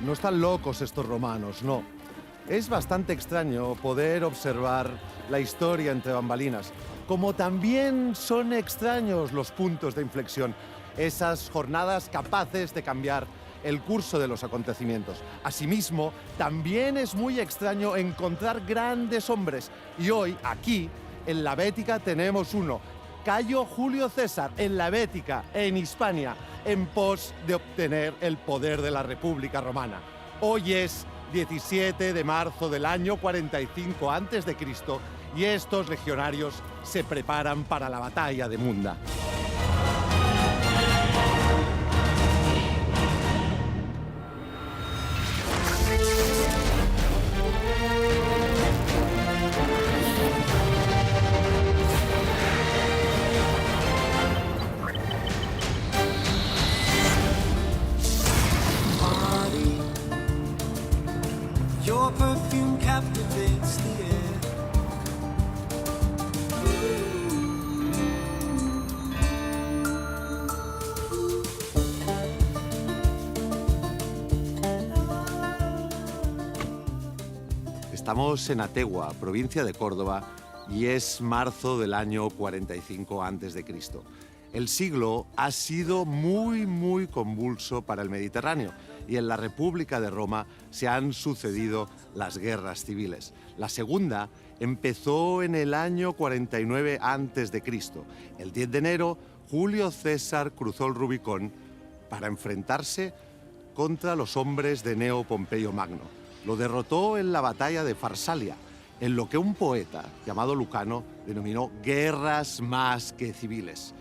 no están locos estos romanos, no. Es bastante extraño poder observar la historia entre bambalinas, como también son extraños los puntos de inflexión, esas jornadas capaces de cambiar el curso de los acontecimientos. Asimismo, también es muy extraño encontrar grandes hombres, y hoy, aquí, en la Bética, tenemos uno, Cayo Julio César, en la Bética, en Hispania, en pos de obtener el poder de la República Romana. Hoy es 17 de marzo del año 45 a.C. y estos legionarios se preparan para la batalla de Munda. Your perfume captivates the air. Estamos en Ategua, provincia de Córdoba, y es marzo del año 45 a.C. El siglo ha sido muy convulso para el Mediterráneo y en la República de Roma se han sucedido las guerras civiles. La segunda empezó en el año 49 a.C. El 10 de enero, Julio César cruzó el Rubicón para enfrentarse contra los hombres de Cneo Pompeyo Magno. Lo derrotó en la batalla de Farsalia, en lo que un poeta llamado Lucano denominó guerras más que civiles.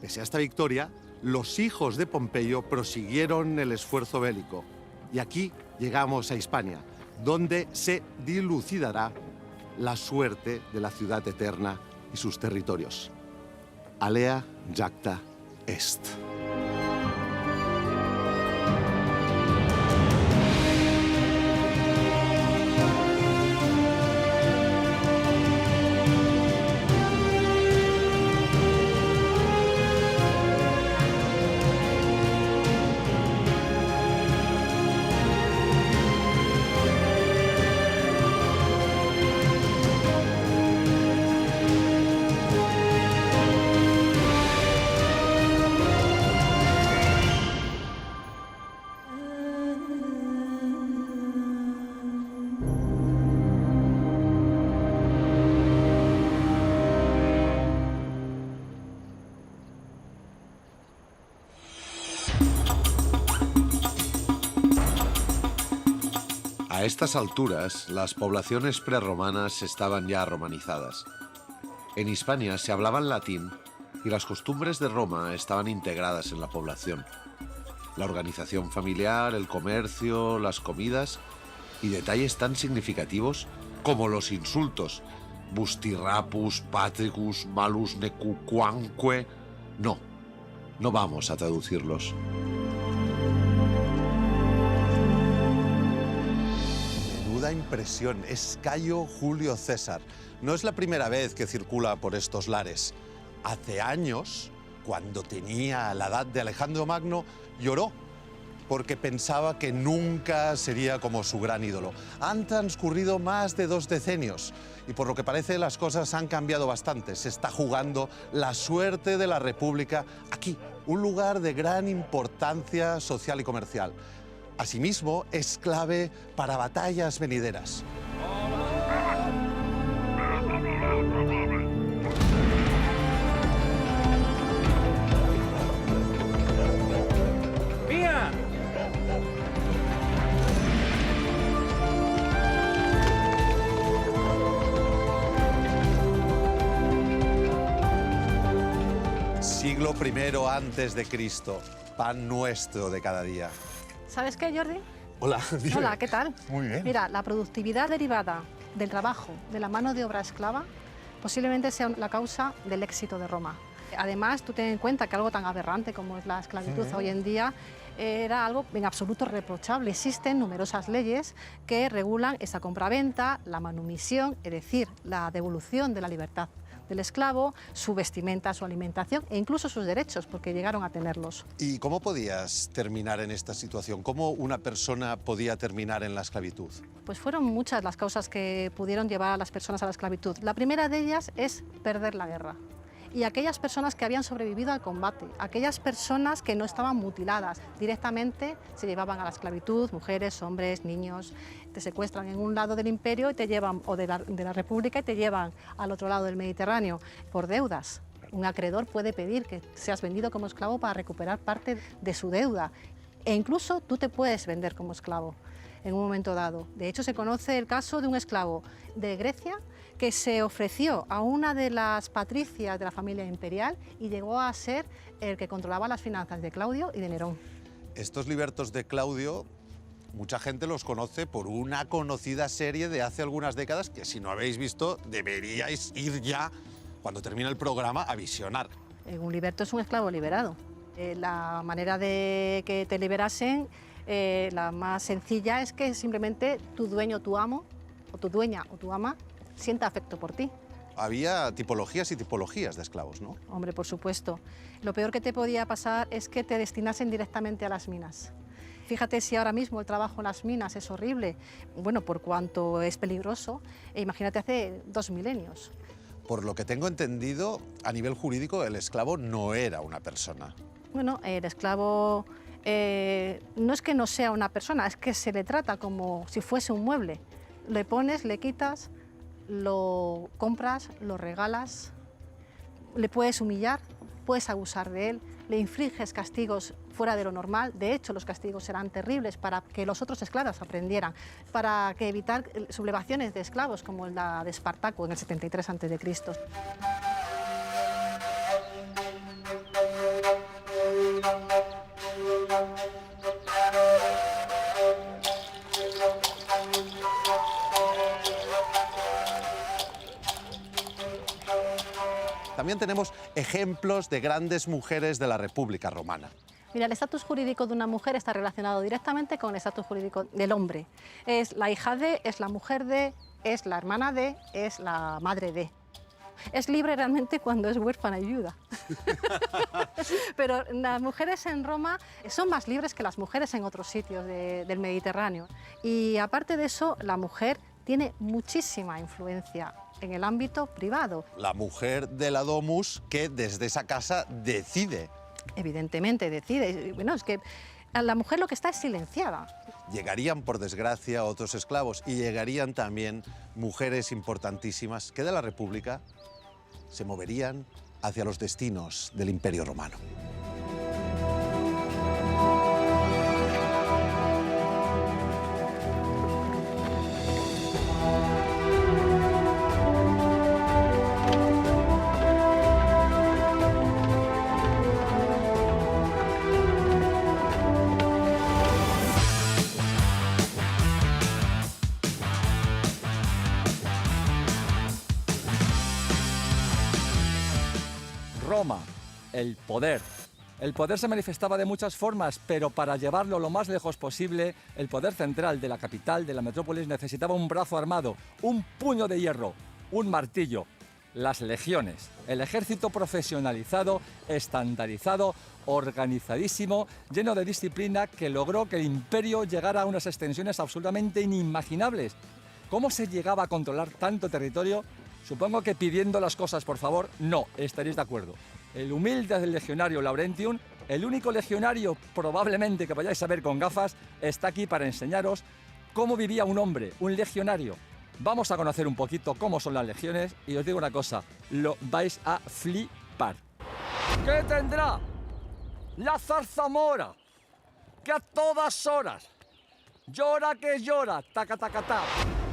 Pese a esta victoria, los hijos de Pompeyo prosiguieron el esfuerzo bélico. Y aquí llegamos a Hispania, donde se dilucidará la suerte de la ciudad eterna y sus territorios. Alea jacta est. A estas alturas, las poblaciones prerromanas estaban ya romanizadas. En Hispania se hablaban latín y las costumbres de Roma estaban integradas en la población. La organización familiar, el comercio, las comidas y detalles tan significativos como los insultos bustirrapus, patricus, malus necuquanque. No vamos a traducirlos. Menuda impresión, es Cayo Julio César. No es la primera vez que circula por estos lares. Hace años, cuando tenía la edad de Alejandro Magno, lloró porque pensaba que nunca sería como su gran ídolo. Han transcurrido más de 2 decenios y por lo que parece las cosas han cambiado bastante. Se está jugando la suerte de la República aquí, un lugar de gran importancia social y comercial. Asimismo, es clave para batallas venideras. ¡Mía! Siglo I antes de Cristo, pan nuestro de cada día. ¿Sabes qué, Jordi? Hola, dime. Hola, ¿qué tal? Muy bien. Mira, la productividad derivada del trabajo de la mano de obra esclava posiblemente sea la causa del éxito de Roma. Además, tú ten en cuenta que algo tan aberrante como es la esclavitud hoy en día era algo en absoluto reprochable. Existen numerosas leyes que regulan esa compraventa, la manumisión, es decir, la devolución de la libertad del esclavo, su vestimenta, su alimentación e incluso sus derechos, porque llegaron a tenerlos. ¿Y cómo podías terminar en esta situación? ¿Cómo una persona podía terminar en la esclavitud? Pues fueron muchas las causas que pudieron llevar a las personas a la esclavitud. La primera de ellas es perder la guerra. Y aquellas personas que habían sobrevivido al combate, aquellas personas que no estaban mutiladas, directamente se llevaban a la esclavitud, mujeres, hombres, niños, te secuestran en un lado del imperio y te llevan, o de la república, y te llevan al otro lado del Mediterráneo por deudas. Un acreedor puede pedir que seas vendido como esclavo para recuperar parte de su deuda, e incluso tú te puedes vender como esclavo en un momento dado. De hecho, se conoce el caso de un esclavo de Grecia que se ofreció a una de las patricias de la familia imperial y llegó a ser el que controlaba las finanzas de Claudio y de Nerón. Estos libertos de Claudio, mucha gente los conoce por una conocida serie de hace algunas décadas que, si no habéis visto, deberíais ir ya, cuando termine el programa, a visionar. Un liberto es un esclavo liberado. La manera de que te liberasen, la más sencilla, es que simplemente tu dueño, tu amo, o tu dueña o tu ama, sienta afecto por ti. Había tipologías y tipologías de esclavos, ¿no? Hombre, por supuesto. Lo peor que te podía pasar es que te destinasen directamente a las minas. Fíjate si ahora mismo el trabajo en las minas es horrible, bueno, por cuanto es peligroso, imagínate hace 2 milenios. Por lo que tengo entendido, a nivel jurídico, el esclavo no era una persona. Bueno, el esclavo no es que no sea una persona, es que se le trata como si fuese un mueble. Le pones, le quitas, lo compras, lo regalas, le puedes humillar, puedes abusar de él, le infliges castigos fuera de lo normal. De hecho, los castigos eran terribles para que los otros esclavos aprendieran, para que evitar sublevaciones de esclavos como la de Espartaco en el 73 a.C. También tenemos ejemplos de grandes mujeres de la República Romana. Mira, el estatus jurídico de una mujer está relacionado directamente con el estatus jurídico del hombre. Es la hija de, es la mujer de, es la hermana de, es la madre de. Es libre realmente cuando es huérfana y viuda. Pero las mujeres en Roma son más libres que las mujeres en otros sitios del Mediterráneo. Y aparte de eso, la mujer tiene muchísima influencia en el ámbito privado. La mujer de la domus que desde esa casa decide. Evidentemente decide. Bueno, es que a la mujer lo que está es silenciada. Llegarían, por desgracia, otros esclavos y llegarían también mujeres importantísimas que de la República se moverían hacia los destinos del Imperio Romano. Roma, el poder. El poder se manifestaba de muchas formas, pero para llevarlo lo más lejos posible, el poder central de la capital, de la metrópolis, necesitaba un brazo armado, un puño de hierro, un martillo, las legiones. El ejército profesionalizado, estandarizado, organizadísimo, lleno de disciplina, que logró que el imperio llegara a unas extensiones absolutamente inimaginables. ¿Cómo se llegaba a controlar tanto territorio? Supongo que pidiendo las cosas, por favor, no, estaréis de acuerdo. El humilde legionario Laurentium, el único legionario probablemente que vayáis a ver con gafas, está aquí para enseñaros cómo vivía un hombre, un legionario. Vamos a conocer un poquito cómo son las legiones y os digo una cosa, lo vais a flipar. ¿Qué tendrá la zarzamora? Que a todas horas llora que llora, taca, taca, taca.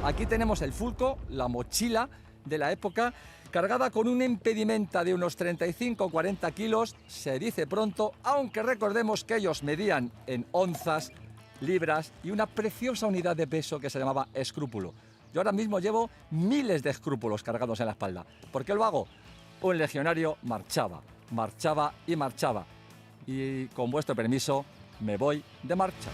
Aquí tenemos el fulco, la mochila de la época, cargada con un impedimenta de unos 35 o 40 kilos, se dice pronto, aunque recordemos que ellos medían en onzas, libras y una preciosa unidad de peso que se llamaba escrúpulo. Yo ahora mismo llevo miles de escrúpulos cargados en la espalda. ¿Por qué lo hago? Un legionario marchaba, marchaba y marchaba. Y con vuestro permiso, me voy de marcha.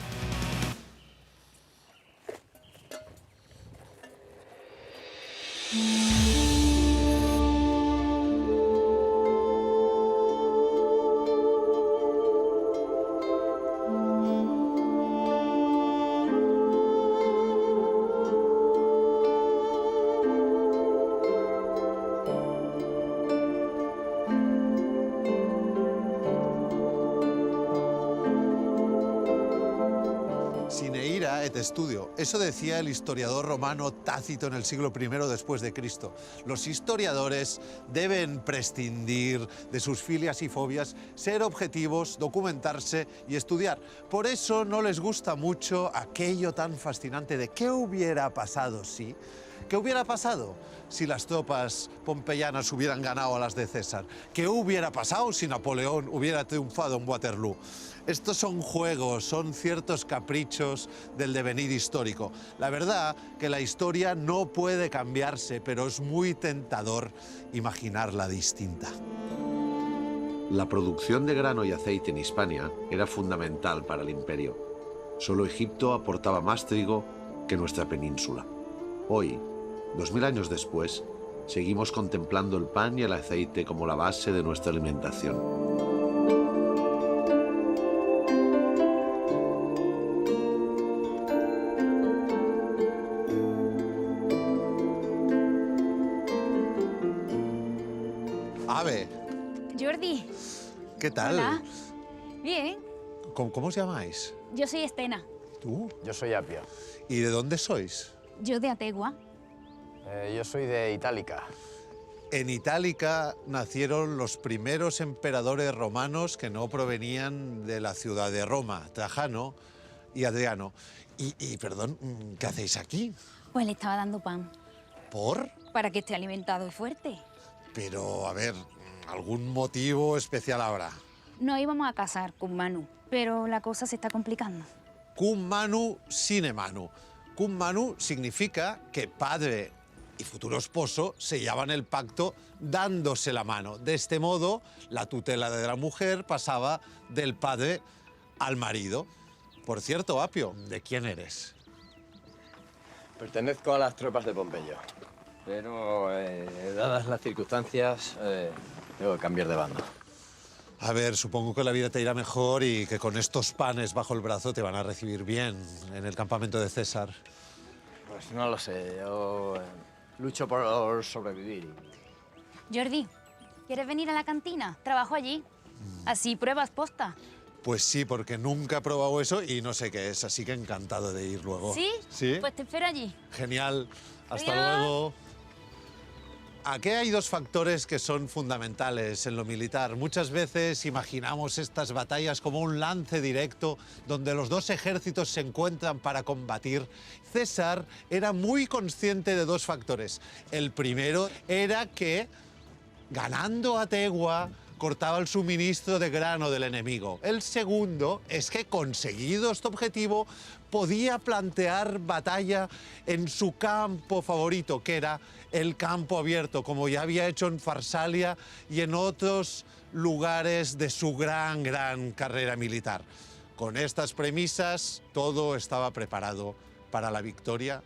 Sine ira et studio. Eso decía el historiador romano Tácito en el siglo I después de Cristo. Los historiadores deben prescindir de sus filias y fobias, ser objetivos, documentarse y estudiar. Por eso no les gusta mucho aquello tan fascinante de ¿qué hubiera pasado si? ¿Qué hubiera pasado si las tropas pompeyanas hubieran ganado a las de César? ¿Qué hubiera pasado si Napoleón hubiera triunfado en Waterloo? Estos son juegos, son ciertos caprichos del devenir histórico. La verdad que la historia no puede cambiarse, pero es muy tentador imaginarla distinta. La producción de grano y aceite en Hispania era fundamental para el imperio. Solo Egipto aportaba más trigo que nuestra península. Hoy, 2000 años después, seguimos contemplando el pan y el aceite como la base de nuestra alimentación. Ave, Jordi, ¿qué tal? hola. Bien, ¿Cómo os llamáis? yo soy Estena. ¿Tú? Yo soy Apio. ¿Y de dónde sois? Yo de Ategua. Yo soy de Itálica. En Itálica nacieron los primeros emperadores romanos que no provenían de la ciudad de Roma, Trajano y Adriano. Perdón, ¿qué hacéis aquí? Pues le estaba dando pan ¿Por? para que esté alimentado y fuerte. Pero, a ver, ¿algún motivo especial habrá? Nos íbamos a casar con Manu, pero la cosa se está complicando. Cum manu sine manu. Cum manu significa que padre y futuro esposo sellaban el pacto dándose la mano. De este modo, la tutela de la mujer pasaba del padre al marido. Por cierto, Apio, ¿de quién eres? Pertenezco a las tropas de Pompeyo. Pero, dadas las circunstancias, tengo que cambiar de bando. A ver, supongo que la vida te irá mejor y que con estos panes bajo el brazo te van a recibir bien en el campamento de César. Pues no lo sé, yo lucho por sobrevivir. Jordi, ¿quieres venir a la cantina? Trabajo allí. Así pruebas posta. Pues sí, porque nunca he probado eso y no sé qué es, así que encantado de ir luego. ¿Sí? ¿Sí? Pues te espero allí. Genial. Hasta Adiós. luego. Aquí hay dos factores que son fundamentales en lo militar. Muchas veces imaginamos estas batallas como un lance directo donde los dos ejércitos se encuentran para combatir. César era muy consciente de dos factores. El primero era que, ganando a Tegua, cortaba el suministro de grano del enemigo. El segundo es que, conseguido este objetivo, podía plantear batalla en su campo favorito, que era el campo abierto, como ya había hecho en Farsalia y en otros lugares de su gran carrera militar. Con estas premisas, todo estaba preparado para la victoria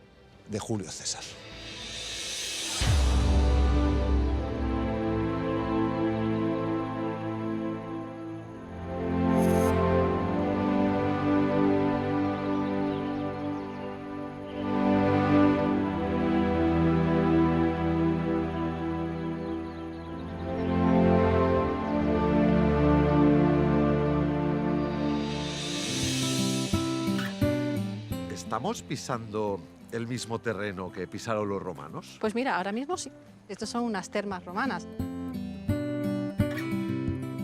de Julio César. ¿Estamos pisando el mismo terreno que pisaron los romanos? Pues mira, ahora mismo sí. Estos son unas termas romanas.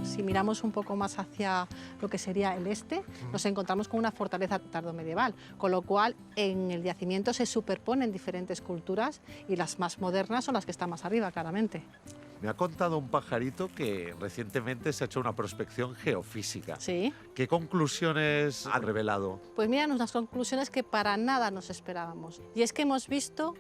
Si miramos un poco más hacia lo que sería el este, nos encontramos con una fortaleza tardomedieval, con lo cual en el yacimiento se superponen diferentes culturas y las más modernas son las que están más arriba, claramente. Me ha contado un pajarito que recientemente se ha hecho una prospección geofísica. Sí. ¿Qué conclusiones ha revelado? Pues mira, unas conclusiones que para nada nos esperábamos. Y es que hemos visto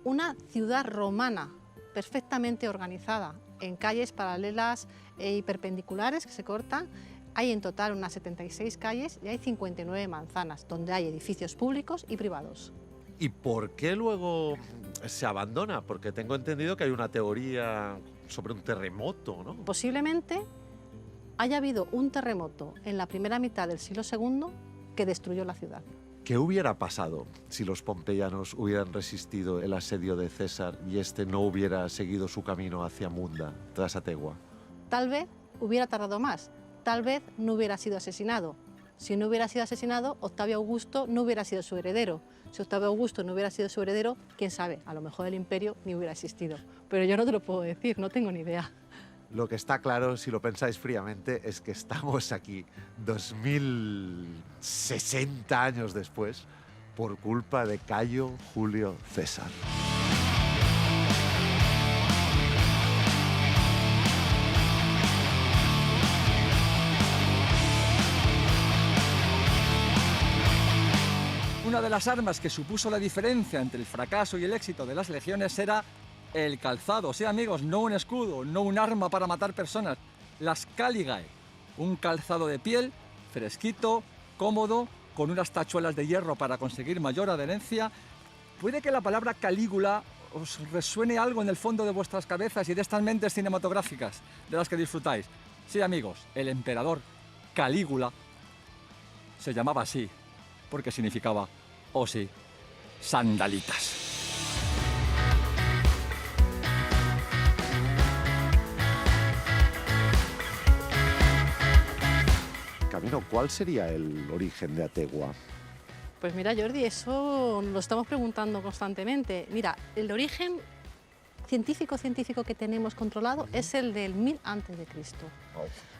una ciudad romana perfectamente organizada, en calles paralelas y perpendiculares que se cortan. Hay en total unas 76 calles y hay 59 manzanas, donde hay edificios públicos y privados. ¿Y por qué luego se abandona? Porque tengo entendido que hay una teoría sobre un terremoto, ¿no? Posiblemente haya habido un terremoto en la primera mitad del siglo II que destruyó la ciudad. ¿Qué hubiera pasado si los pompeyanos hubieran resistido el asedio de César y este no hubiera seguido su camino hacia Munda, tras Ategua? Tal vez hubiera tardado más, tal vez no hubiera sido asesinado, Si no hubiera sido asesinado, Octavio Augusto no hubiera sido su heredero. Si Octavio Augusto no hubiera sido su heredero, quién sabe, a lo mejor el imperio ni hubiera existido. Pero yo no te lo puedo decir, no tengo ni idea. Lo que está claro, si lo pensáis fríamente, es que estamos aquí 2060 años después por culpa de Cayo Julio César. Una de las armas que supuso la diferencia entre el fracaso y el éxito de las legiones era el calzado. Sí, amigos, no un escudo, no un arma para matar personas. Las caligae, un calzado de piel, fresquito, cómodo, con unas tachuelas de hierro para conseguir mayor adherencia. Puede que la palabra Calígula os resuene algo en el fondo de vuestras cabezas y de estas mentes cinematográficas de las que disfrutáis. Sí, amigos, el emperador Calígula se llamaba así porque significaba, oh sí, sandalitas. Camino, ¿cuál sería el origen de Ategua? Pues mira, Jordi, eso lo estamos preguntando constantemente. Mira, el origen científico que tenemos controlado es el del 1000 a.C.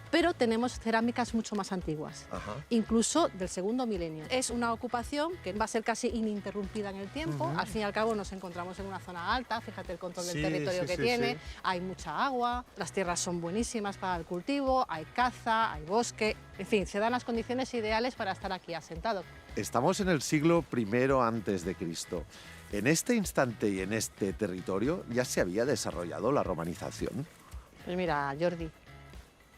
Pero tenemos cerámicas mucho más antiguas, incluso del segundo milenio. Es una ocupación que va a ser casi ininterrumpida en el tiempo. Al fin y al cabo nos encontramos en una zona alta, fíjate el control del territorio que tiene, hay mucha agua, las tierras son buenísimas para el cultivo, hay caza, hay bosque, en fin, se dan las condiciones ideales para estar aquí asentado. Estamos en el siglo I antes de Cristo. En este instante y en este territorio ya se había desarrollado la romanización. Pues mira, Jordi,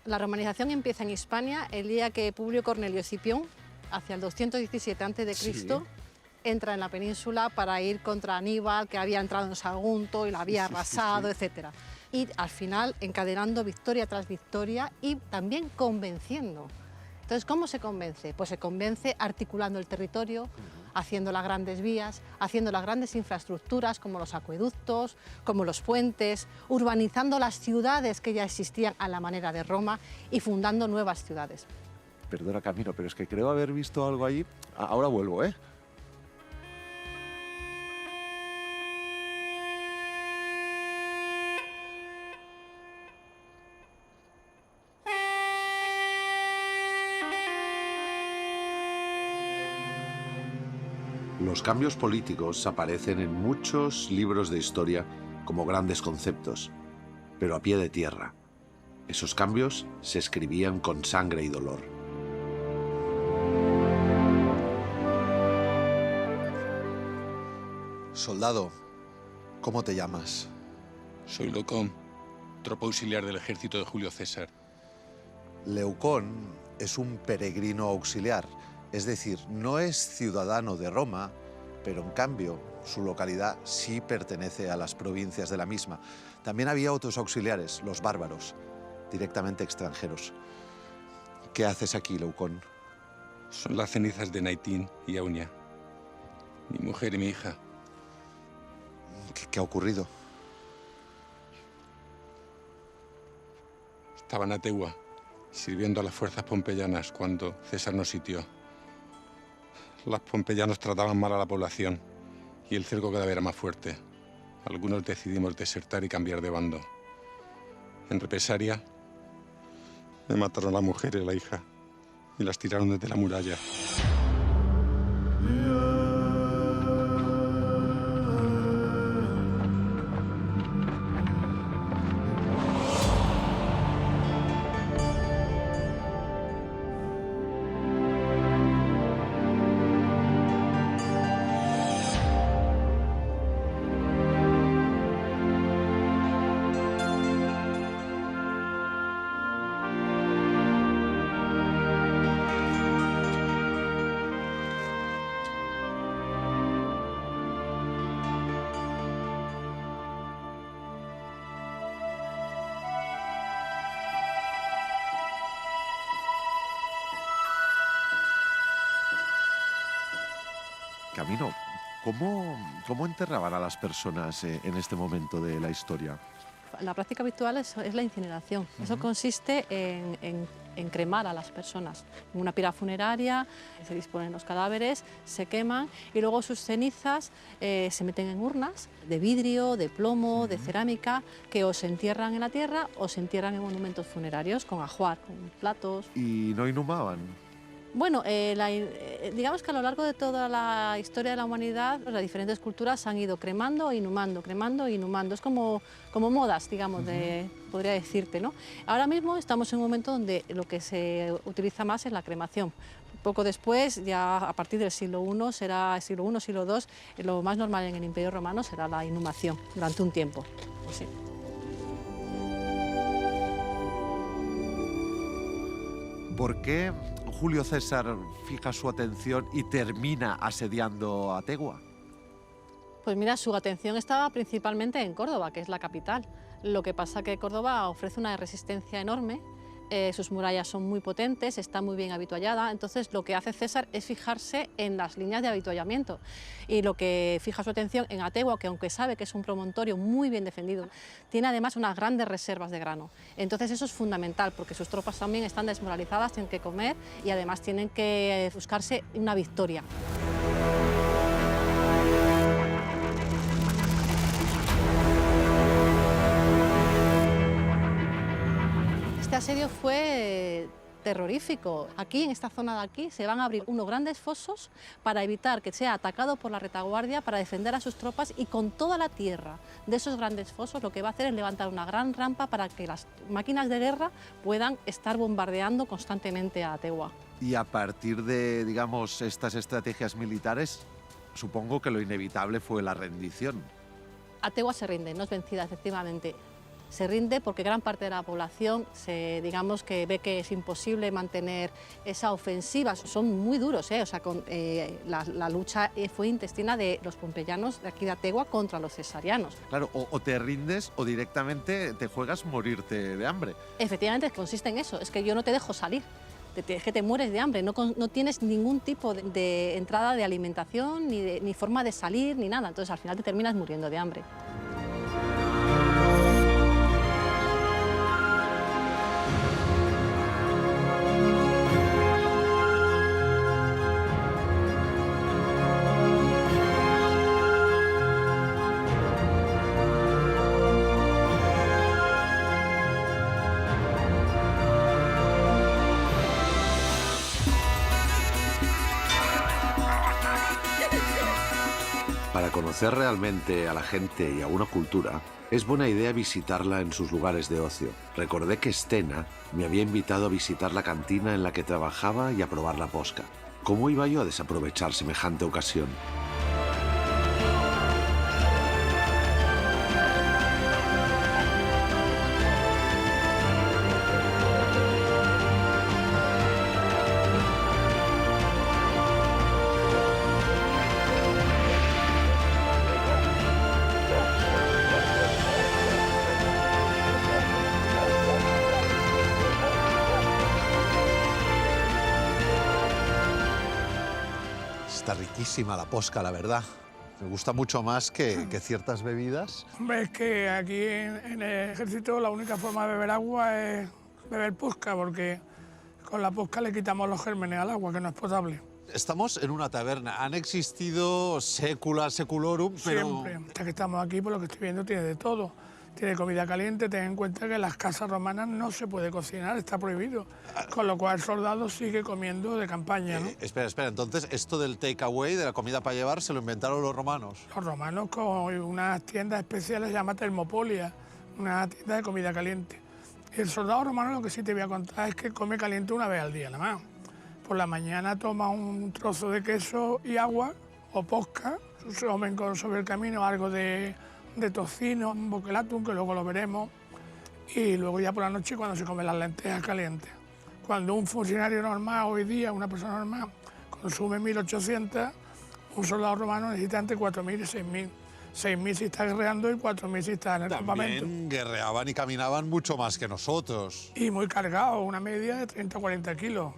la romanización empieza en Hispania el día que Publio Cornelio Escipión, hacia el 217 a.C., entra en la península para ir contra Aníbal, que había entrado en Sagunto y la había arrasado, etc. Y al final encadenando victoria tras victoria y también convenciendo. Entonces, ¿cómo se convence? Pues se convence articulando el territorio, haciendo las grandes vías, haciendo las grandes infraestructuras como los acueductos, como los puentes, urbanizando las ciudades que ya existían a la manera de Roma y fundando nuevas ciudades. Perdona, Camino, pero es que creo haber visto algo allí. Ahora vuelvo, ¿eh? Los cambios políticos aparecen en muchos libros de historia como grandes conceptos, pero a pie de tierra. Esos cambios se escribían con sangre y dolor. Soldado, ¿cómo te llamas? Soy Leucón, tropa auxiliar del ejército de Julio César. Leucón es un peregrino auxiliar, es decir, no es ciudadano de Roma, pero en cambio su localidad sí pertenece a las provincias de la misma. También había otros auxiliares, los bárbaros, directamente extranjeros. ¿Qué haces aquí, Leucón? Son las cenizas de Naitín y Aunia, mi mujer y mi hija. ¿Qué ha ocurrido? Estaba en Ategua, sirviendo a las fuerzas pompeyanas cuando César nos sitió. Los pompeyanos trataban mal a la población y el cerco cada vez era más fuerte. Algunos decidimos desertar y cambiar de bando. En represalia, me mataron a la mujer y la hija y las tiraron desde la muralla. Camino, ¿cómo enterraban a las personas en este momento de la historia? La práctica habitual es la incineración. Eso consiste en en cremar a las personas. En una pira funeraria se disponen los cadáveres, se queman y luego sus cenizas se meten en urnas de vidrio, de plomo, de cerámica, que o se entierran en la tierra o se entierran en monumentos funerarios con ajuar, con platos. ¿Y no inhumaban? Bueno, digamos que a lo largo de toda la historia de la humanidad, las diferentes culturas han ido cremando e inhumando, cremando e inhumando. Es como modas, digamos, podría decirte, ¿no? Ahora mismo estamos en un momento donde lo que se utiliza más es la cremación. Poco después, ya a partir del siglo I, siglo II, lo más normal en el Imperio Romano será la inhumación durante un tiempo. Pues sí. ¿Por qué Julio César fija su atención y termina asediando a Tegua? Pues mira, su atención estaba principalmente en Córdoba, que es la capital. Lo que pasa que Córdoba ofrece una resistencia enorme, sus murallas son muy potentes, está muy bien habituallada, entonces lo que hace César es fijarse en las líneas de habituallamiento y lo que fija su atención en Ategua, que aunque sabe que es un promontorio muy bien defendido, tiene además unas grandes reservas de grano. Entonces eso es fundamental porque sus tropas también están desmoralizadas, tienen que comer y además tienen que buscarse una victoria. Este asedio fue terrorífico. Aquí, en esta zona de aquí, se van a abrir unos grandes fosos para evitar que sea atacado por la retaguardia, para defender a sus tropas y con toda la tierra de esos grandes fosos lo que va a hacer es levantar una gran rampa para que las máquinas de guerra puedan estar bombardeando constantemente a Ategua. Y a partir de, digamos, estas estrategias militares, supongo que lo inevitable fue la rendición. Ategua se rinde, no es vencida, efectivamente. Se rinde porque gran parte de la población digamos que ve que es imposible mantener esa ofensiva. Son muy duros, o sea, la lucha fue intestina de los pompeyanos de aquí de Ategua contra los cesarianos. Claro, o te rindes o directamente te juegas morirte de hambre. Efectivamente, consiste en eso, es que yo no te dejo salir. Es que te mueres de hambre, no tienes ningún tipo de entrada de alimentación, ni forma de salir, ni nada. Entonces al final te terminas muriendo de hambre. Para conocer realmente a la gente y a una cultura, es buena idea visitarla en sus lugares de ocio. Recordé que Stena me había invitado a visitar la cantina en la que trabajaba y a probar la posca. ¿Cómo iba yo a desaprovechar semejante ocasión? Está riquísima la posca, la verdad. Me gusta mucho más que ciertas bebidas. Hombre, es que aquí en el ejército la única forma de beber agua es beber posca, porque con la posca le quitamos los gérmenes al agua, que no es potable. Estamos en una taberna. Han existido sécula, seculorum, pero... Siempre. Hasta que estamos aquí, por lo que estoy viendo, tiene de todo. Tiene comida caliente, ten en cuenta que en las casas romanas no se puede cocinar, está prohibido. Con lo cual el soldado sigue comiendo de campaña, ¿no? Espera, entonces esto del takeaway, de la comida para llevar, ¿se lo inventaron los romanos? Los romanos con unas tiendas especiales llamadas termopolia, una tienda de comida caliente. Y el soldado romano lo que sí te voy a contar es que come caliente una vez al día nada más. Por la mañana toma un trozo de queso y agua o posca, comen sobre el camino algo de tocino, un boquelatum, que luego lo veremos, y luego ya por la noche cuando se comen las lentejas calientes. Cuando un funcionario normal hoy día, una persona normal, consume 1.800, un soldado romano necesita entre 4.000 y 6.000. 6.000 si está guerreando y 4.000 si está en el campamento. También guerreaban y caminaban mucho más que nosotros. Y muy cargado, una media de 30 o 40 kilos.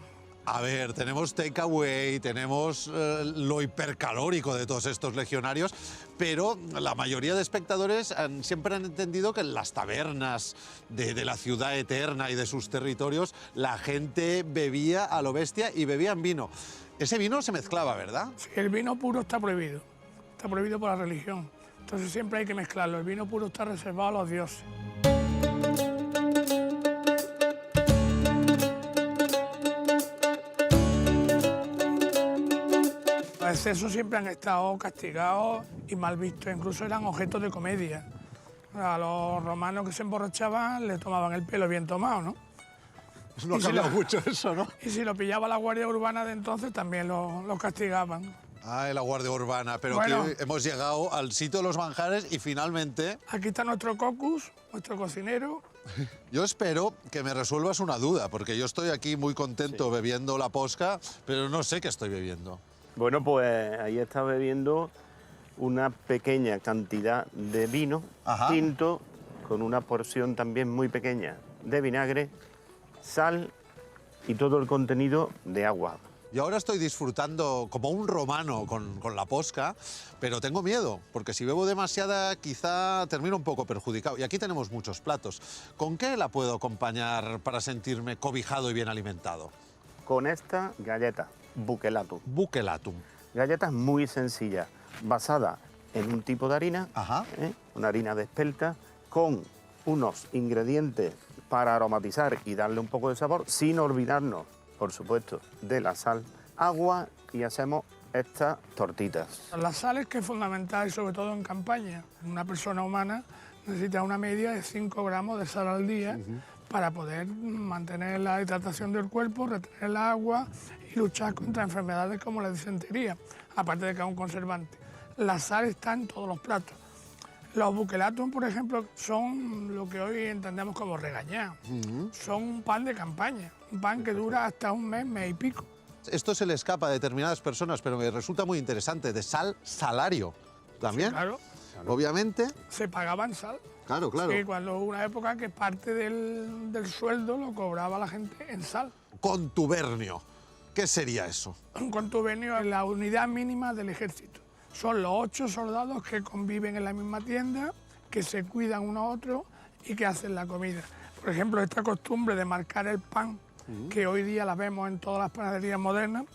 A ver, tenemos takeaway, tenemos lo hipercalórico de todos estos legionarios, pero la mayoría de espectadores siempre han entendido que en las tabernas de la ciudad eterna y de sus territorios la gente bebía a lo bestia y bebían vino. Ese vino se mezclaba, ¿verdad? Sí, el vino puro está prohibido por la religión. Entonces siempre hay que mezclarlo. El vino puro está reservado a los dioses. Los excesos siempre han estado castigados y mal vistos, incluso eran objetos de comedia. A los romanos que se emborrachaban le tomaban el pelo bien tomado, ¿no? No ha cambiado mucho eso, ¿no? Y si lo pillaba la Guardia Urbana de entonces también lo castigaban. Ah, la Guardia Urbana, pero Bueno, que hemos llegado al sitio de los manjares y finalmente... Aquí está nuestro cocus, nuestro cocinero. Yo espero que me resuelvas una duda, porque yo estoy aquí muy contento bebiendo la posca, pero no sé qué estoy bebiendo. Bueno, pues ahí está bebiendo una pequeña cantidad de vino tinto con una porción también muy pequeña de vinagre, sal y todo el contenido de agua. Y ahora estoy disfrutando como un romano con la posca, pero tengo miedo, porque si bebo demasiada quizá termino un poco perjudicado. Y aquí tenemos muchos platos. ¿Con qué la puedo acompañar para sentirme cobijado y bien alimentado? Con esta galleta, bucelatum. Bucelatum. Galletas muy sencillas, basada en un tipo de harina, una harina de espelta, con unos ingredientes para aromatizar y darle un poco de sabor, sin olvidarnos, por supuesto, de la sal, agua, y hacemos estas tortitas. La sal es que es fundamental, y sobre todo en campaña. Una persona humana necesita una media de 5 gramos de sal al día para poder mantener la hidratación del cuerpo, retener el agua y luchar contra enfermedades como la disentería, aparte de que es un conservante. La sal está en todos los platos. Los bucelatum, por ejemplo, son lo que hoy entendemos como regañá. Son un pan de campaña, un pan que dura hasta un mes, mes y pico. Esto se le escapa a determinadas personas, pero me resulta muy interesante, de sal, salario. ¿También? Sí, claro. Obviamente. Se pagaba en sal. Claro, claro. Sí, cuando hubo una época que parte del sueldo lo cobraba la gente en sal. Contubernio. ¿Qué sería eso? Un contubernio es la unidad mínima del ejército. Son los 8 soldados que conviven en la misma tienda, que se cuidan uno a otro y que hacen la comida. Por ejemplo, esta costumbre de marcar el pan, que hoy día la vemos en todas las panaderías modernas,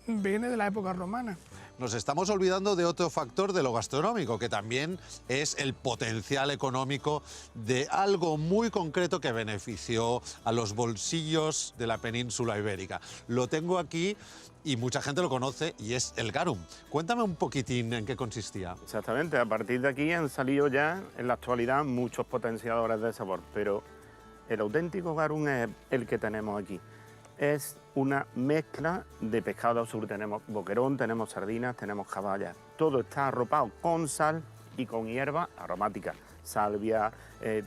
viene de la época romana. Nos estamos olvidando de otro factor de lo gastronómico, que también es el potencial económico de algo muy concreto que benefició a los bolsillos de la península ibérica. Lo tengo aquí y mucha gente lo conoce, y es el garum. Cuéntame un poquitín en qué consistía. Exactamente, a partir de aquí han salido ya en la actualidad muchos potenciadores de sabor, pero el auténtico garum es el que tenemos aquí. Es una mezcla de pescado azul. Tenemos boquerón, tenemos sardinas, tenemos caballas. Todo está arropado con sal y con hierbas aromáticas. Salvia,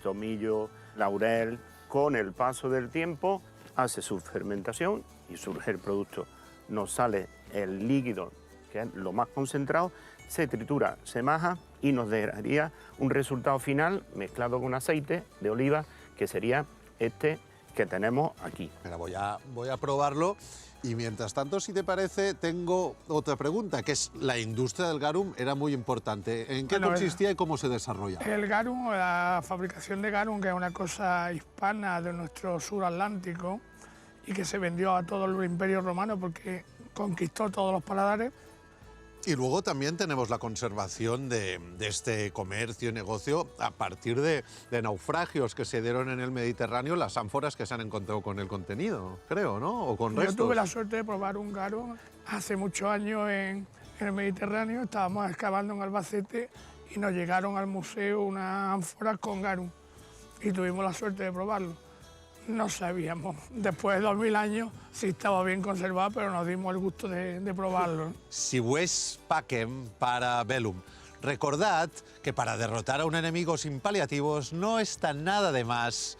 tomillo, laurel. Con el paso del tiempo hace su fermentación y surge el producto. Nos sale el líquido, que es lo más concentrado, se tritura, se maja y nos daría un resultado final mezclado con aceite de oliva, que sería este que tenemos aquí. Mira, voy a probarlo, y mientras tanto, si te parece, tengo otra pregunta, que es: la industria del garum era muy importante. ¿En qué consistía y cómo se desarrolla? El garum, la fabricación de garum, que es una cosa hispana de nuestro sur atlántico y que se vendió a todo el Imperio Romano porque conquistó todos los paladares. Y luego también tenemos la conservación de este comercio y negocio a partir de naufragios que se dieron en el Mediterráneo, las ánforas que se han encontrado con el contenido, creo, ¿no? O con restos. Yo tuve la suerte de probar un garum hace muchos años en el Mediterráneo. Estábamos excavando en Albacete y nos llegaron al museo unas ánforas con garum y tuvimos la suerte de probarlo. No sabíamos, después de 2000 años, si estaba bien conservado, pero nos dimos el gusto de probarlo. Si ves pacem para bellum. Recordad que para derrotar a un enemigo sin paliativos no está nada de más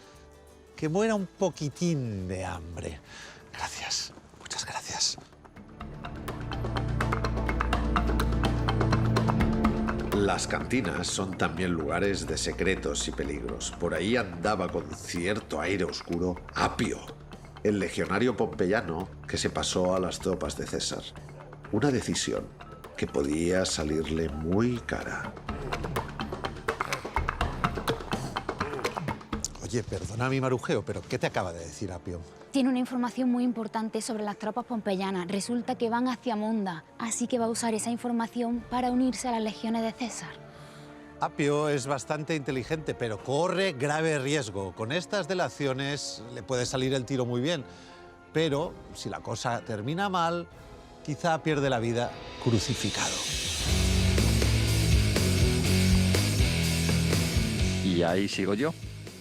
que muera un poquitín de hambre. Gracias, muchas gracias. Las cantinas son también lugares de secretos y peligros. Por ahí andaba con cierto aire oscuro Apio, el legionario pompeyano que se pasó a las tropas de César. Una decisión que podía salirle muy cara. Oye, perdona mi marujeo, pero ¿qué te acaba de decir Apio? Tiene una información muy importante sobre las tropas pompeyanas. Resulta que van hacia Munda, así que va a usar esa información para unirse a las legiones de César. Apio es bastante inteligente, pero corre grave riesgo. Con estas delaciones le puede salir el tiro muy bien, pero si la cosa termina mal, quizá pierde la vida crucificado. Y ahí sigo yo,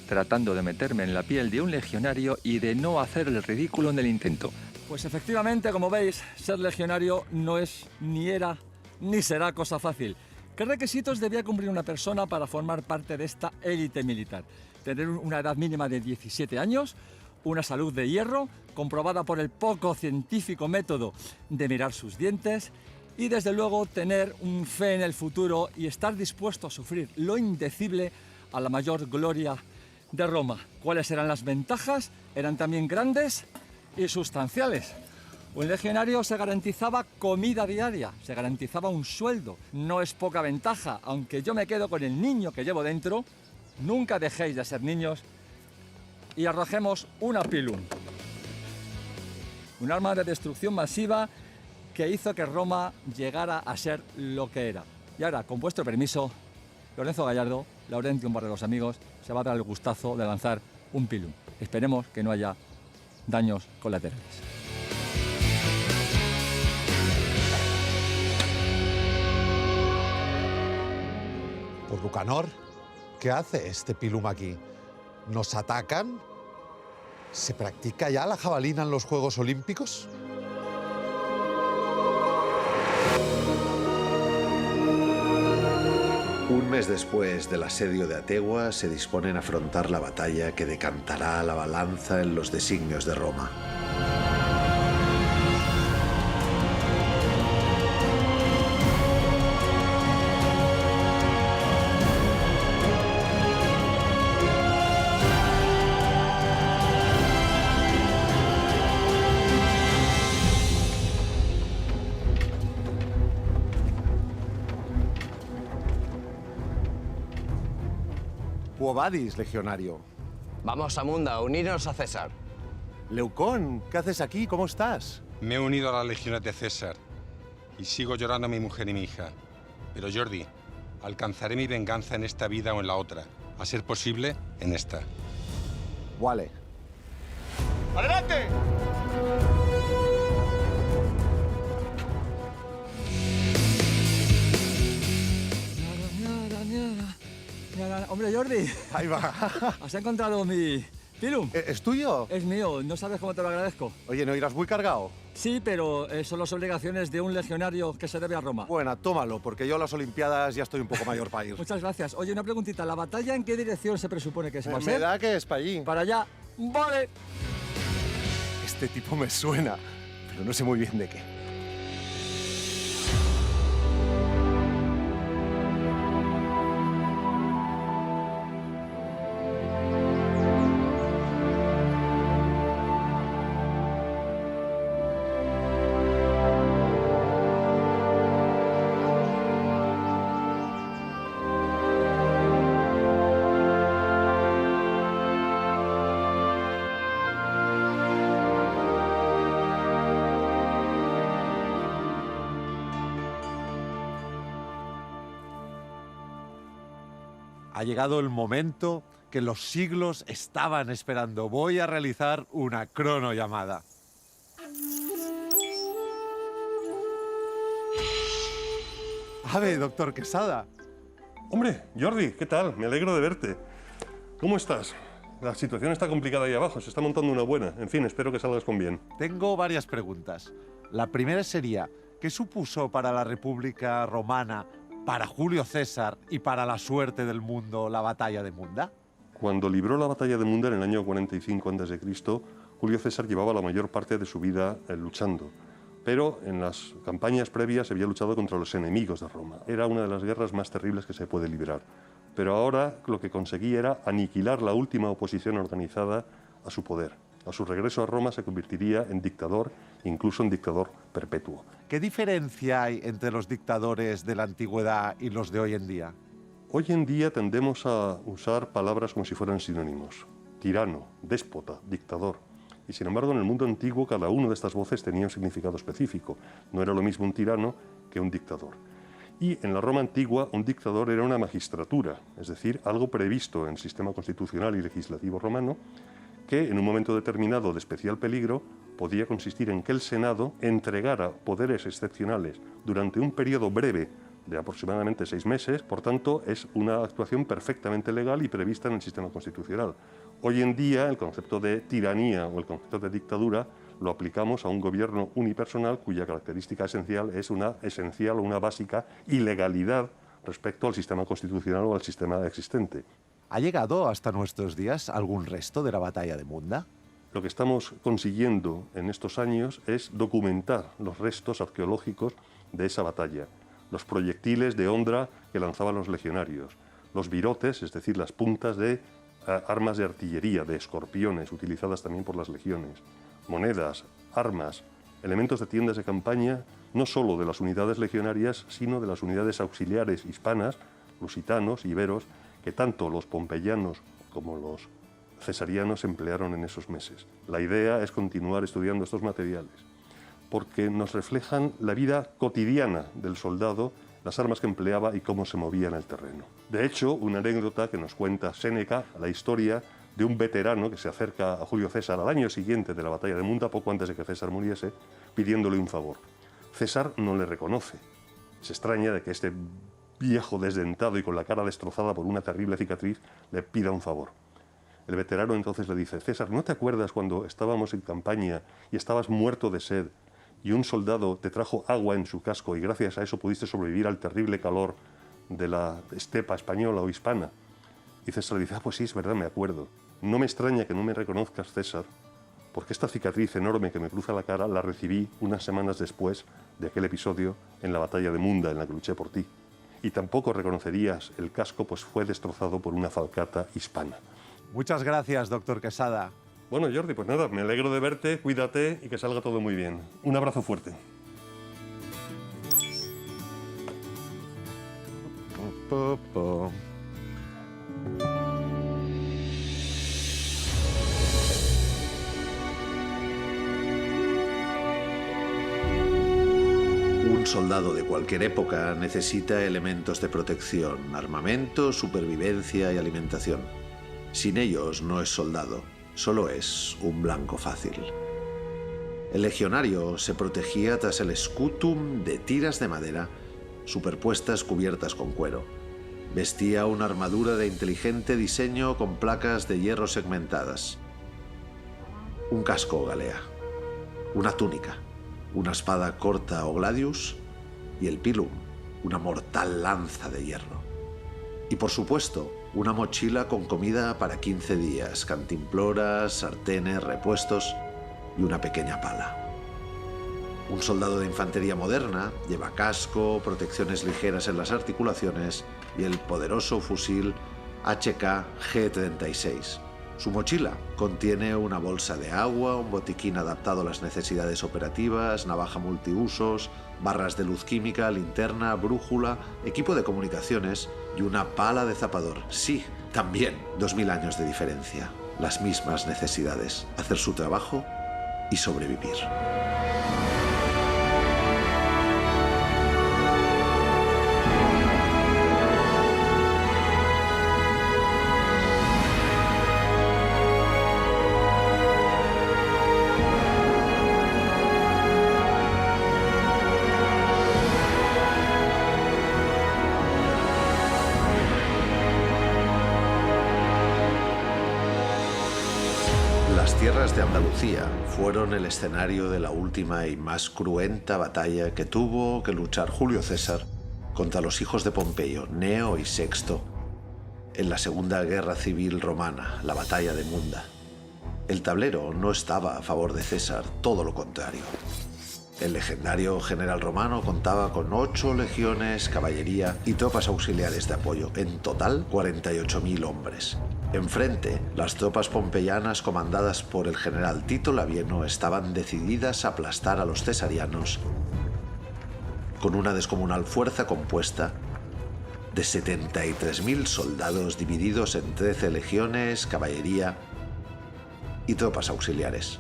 tratando de meterme en la piel de un legionario y de no hacer el ridículo en el intento. Pues efectivamente, como veis, ser legionario no es, ni era, ni será cosa fácil. ¿Qué requisitos debía cumplir una persona para formar parte de esta élite militar? Tener una edad mínima de 17 años, una salud de hierro, comprobada por el poco científico método de mirar sus dientes, y desde luego tener un fe en el futuro y estar dispuesto a sufrir lo indecible a la mayor gloria de Roma. ¿Cuáles eran las ventajas? Eran también grandes y sustanciales. Un legionario se garantizaba comida diaria, se garantizaba un sueldo. No es poca ventaja, aunque yo me quedo con el niño que llevo dentro. Nunca dejéis de ser niños y arrojemos una pilum. Un arma de destrucción masiva que hizo que Roma llegara a ser lo que era. Y ahora, con vuestro permiso, Lorenzo Gallardo, Laurentium para los amigos, se va a dar el gustazo de lanzar un pilum. Esperemos que no haya daños colaterales. Por Lucanor, ¿qué hace este pilum aquí? ¿Nos atacan? ¿Se practica ya la jabalina en los Juegos Olímpicos? Un mes después del asedio de Ategua, se disponen a afrontar la batalla que decantará la balanza en los designios de Roma. Quo vadis, legionario? Vamos a Munda, a unirnos a César. Leucón, ¿qué haces aquí? ¿Cómo estás? Me he unido a las legiones de César y sigo llorando a mi mujer y mi hija. Pero Jordi, alcanzaré mi venganza en esta vida o en la otra. A ser posible, en esta. Vale. ¡Adelante! Hombre, Jordi. Ahí va. ¿Has encontrado mi pilum? ¿Es tuyo? Es mío, no sabes cómo te lo agradezco. Oye, ¿no irás muy cargado? Sí, pero son las obligaciones de un legionario que se debe a Roma. Bueno, tómalo, porque yo a las Olimpiadas ya estoy un poco mayor para ir. Muchas gracias. Oye, una preguntita. ¿La batalla en qué dirección se presupone que se va a Me ser? da que es para allí. Para allá. ¡Vale! Este tipo me suena, pero no sé muy bien de qué. Ha llegado el momento que los siglos estaban esperando. Voy a realizar una cronollamada. Ave, doctor Quesada. Hombre, Jordi, ¿qué tal? Me alegro de verte. ¿Cómo estás? La situación está complicada ahí abajo, se está montando una buena. En fin, espero que salgas con bien. Tengo varias preguntas. La primera sería, ¿qué supuso para la República Romana, para Julio César y para la suerte del mundo la batalla de Munda? Cuando libró la batalla de Munda en el año 45 a.C., Julio César llevaba la mayor parte de su vida luchando. Pero en las campañas previas había luchado contra los enemigos de Roma. Era una de las guerras más terribles que se puede librar. Pero ahora lo que conseguía era aniquilar la última oposición organizada a su poder, A su regreso a Roma se convertiría en dictador, incluso en dictador perpetuo. ¿Qué diferencia hay entre los dictadores de la antigüedad y los de hoy en día? Hoy en día tendemos a usar palabras como si fueran sinónimos. Tirano, déspota, dictador. Y sin embargo, en el mundo antiguo, cada una de estas voces tenía un significado específico. No era lo mismo un tirano que un dictador. Y en la Roma antigua, un dictador era una magistratura, es decir, algo previsto en el sistema constitucional y legislativo romano, que en un momento determinado de especial peligro podía consistir en que el Senado entregara poderes excepcionales durante un periodo breve de aproximadamente 6 meses. Por tanto, es una actuación perfectamente legal y prevista en el sistema constitucional. Hoy en día, el concepto de tiranía o el concepto de dictadura lo aplicamos a un gobierno unipersonal cuya característica esencial es una esencial o una básica ilegalidad respecto al sistema constitucional o al sistema existente. ¿Ha llegado hasta nuestros días algún resto de la batalla de Munda? Lo que estamos consiguiendo en estos años es documentar los restos arqueológicos de esa batalla, los proyectiles de hondra que lanzaban los legionarios, los virotes, es decir, las puntas de armas de artillería, de escorpiones, utilizadas también por las legiones, monedas, armas, elementos de tiendas de campaña, no solo de las unidades legionarias, sino de las unidades auxiliares hispanas, lusitanos, iberos, que tanto los pompeyanos como los cesarianos emplearon en esos meses. La idea es continuar estudiando estos materiales, porque nos reflejan la vida cotidiana del soldado, las armas que empleaba y cómo se movía en el terreno. De hecho, una anécdota que nos cuenta Séneca, la historia de un veterano que se acerca a Julio César al año siguiente de la batalla de Munda, poco antes de que César muriese, pidiéndole un favor. César no le reconoce. Se extraña de que este viejo desdentado y con la cara destrozada por una terrible cicatriz le pida un favor. El veterano entonces le dice: César, ¿no te acuerdas cuando estábamos en campaña y estabas muerto de sed y un soldado te trajo agua en su casco y gracias a eso pudiste sobrevivir al terrible calor de la estepa española o hispana? Y César le dice: ah, pues sí, es verdad, me acuerdo. No me extraña que no me reconozcas, César, porque esta cicatriz enorme que me cruza la cara la recibí unas semanas después de aquel episodio en la batalla de Munda, en la que luché por ti. Y tampoco reconocerías el casco, pues fue destrozado por una falcata hispana. Muchas gracias, doctor Quesada. Bueno, Jordi, pues nada, me alegro de verte, cuídate y que salga todo muy bien. Un abrazo fuerte. Un soldado de cualquier época necesita elementos de protección, armamento, supervivencia y alimentación. Sin ellos no es soldado, solo es un blanco fácil. El legionario se protegía tras el scutum de tiras de madera superpuestas cubiertas con cuero. Vestía una armadura de inteligente diseño con placas de hierro segmentadas. Un casco o galea, una túnica, una espada corta o gladius y el pilum, una mortal lanza de hierro. Y por supuesto, una mochila con comida para 15 días, cantimploras, sartenes, repuestos y una pequeña pala. Un soldado de infantería moderna lleva casco, protecciones ligeras en las articulaciones y el poderoso fusil HK G36. Su mochila contiene una bolsa de agua, un botiquín adaptado a las necesidades operativas, navaja multiusos, barras de luz química, linterna, brújula, equipo de comunicaciones y una pala de zapador. Sí, también 2000 años de diferencia. Las mismas necesidades: hacer su trabajo y sobrevivir. Las tierras de Andalucía fueron el escenario de la última y más cruenta batalla que tuvo que luchar Julio César contra los hijos de Pompeyo, Neo y Sexto, en la Segunda Guerra Civil Romana, la batalla de Munda. El tablero no estaba a favor de César, todo lo contrario. El legendario general romano contaba con 8 legiones, caballería y tropas auxiliares de apoyo, en total 48.000 hombres. Enfrente, las tropas pompeyanas comandadas por el general Tito Labieno estaban decididas a aplastar a los cesarianos con una descomunal fuerza compuesta de 73.000 soldados divididos en 13 legiones, caballería y tropas auxiliares.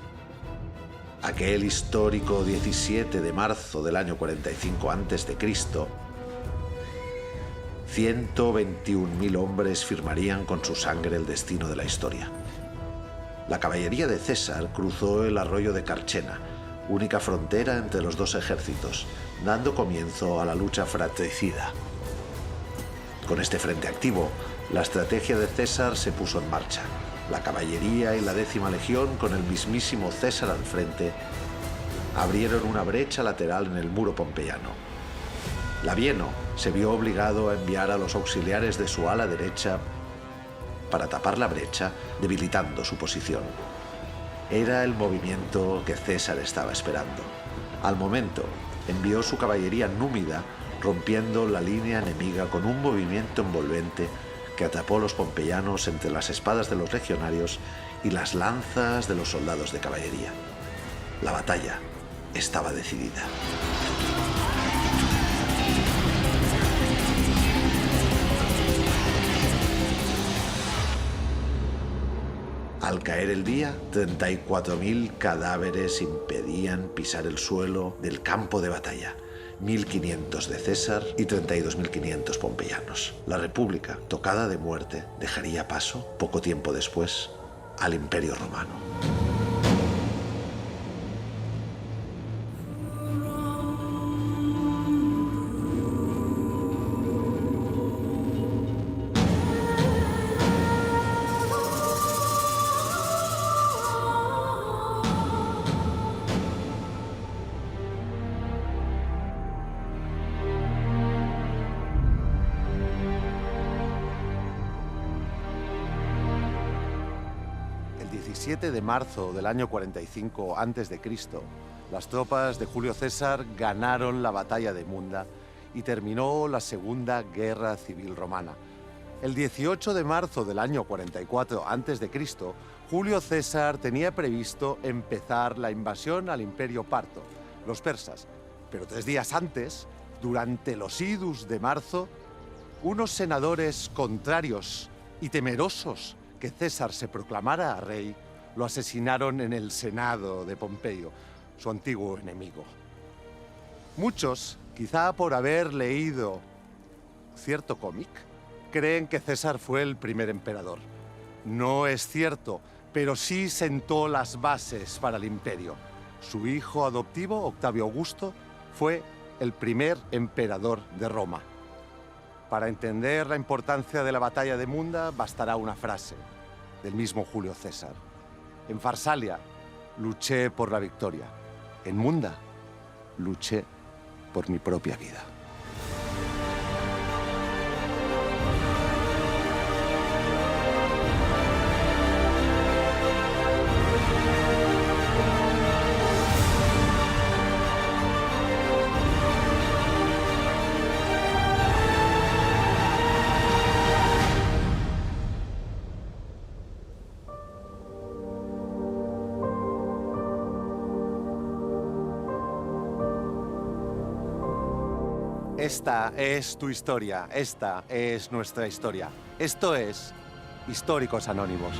Aquel histórico 17 de marzo del año 45 a.C., 121.000 hombres firmarían con su sangre el destino de la historia. La caballería de César cruzó el arroyo de Carchena, única frontera entre los dos ejércitos, dando comienzo a la lucha fratricida. Con este frente activo, la estrategia de César se puso en marcha. La caballería y la 10ª legión, con el mismísimo César al frente, abrieron una brecha lateral en el muro pompeyano. Labieno se vio obligado a enviar a los auxiliares de su ala derecha para tapar la brecha, debilitando su posición. Era el movimiento que César estaba esperando. Al momento, envió su caballería númida, rompiendo la línea enemiga con un movimiento envolvente que atrapó a los pompeyanos entre las espadas de los legionarios y las lanzas de los soldados de caballería. La batalla estaba decidida. Al caer el día, 34.000 cadáveres impedían pisar el suelo del campo de batalla. 1.500 de César y 32.500 pompeyanos. La República, tocada de muerte, dejaría paso, poco tiempo después, al Imperio Romano. El 17 de marzo del año 45 a.C., las tropas de Julio César ganaron la batalla de Munda y terminó la Segunda Guerra Civil Romana. El 18 de marzo del año 44 a.C., Julio César tenía previsto empezar la invasión al Imperio Parto, los persas. Pero 3 días antes, durante los idus de marzo, unos senadores contrarios y temerosos que César se proclamara rey, lo asesinaron en el Senado de Pompeyo, su antiguo enemigo. Muchos, quizá por haber leído cierto cómic, creen que César fue el primer emperador. No es cierto, pero sí sentó las bases para el imperio. Su hijo adoptivo, Octavio Augusto, fue el primer emperador de Roma. Para entender la importancia de la batalla de Munda, bastará una frase del mismo Julio César. En Farsalia, luché por la victoria. En Munda, luché por mi propia vida. Esta es tu historia, esta es nuestra historia. Esto es Históricos Anónimos.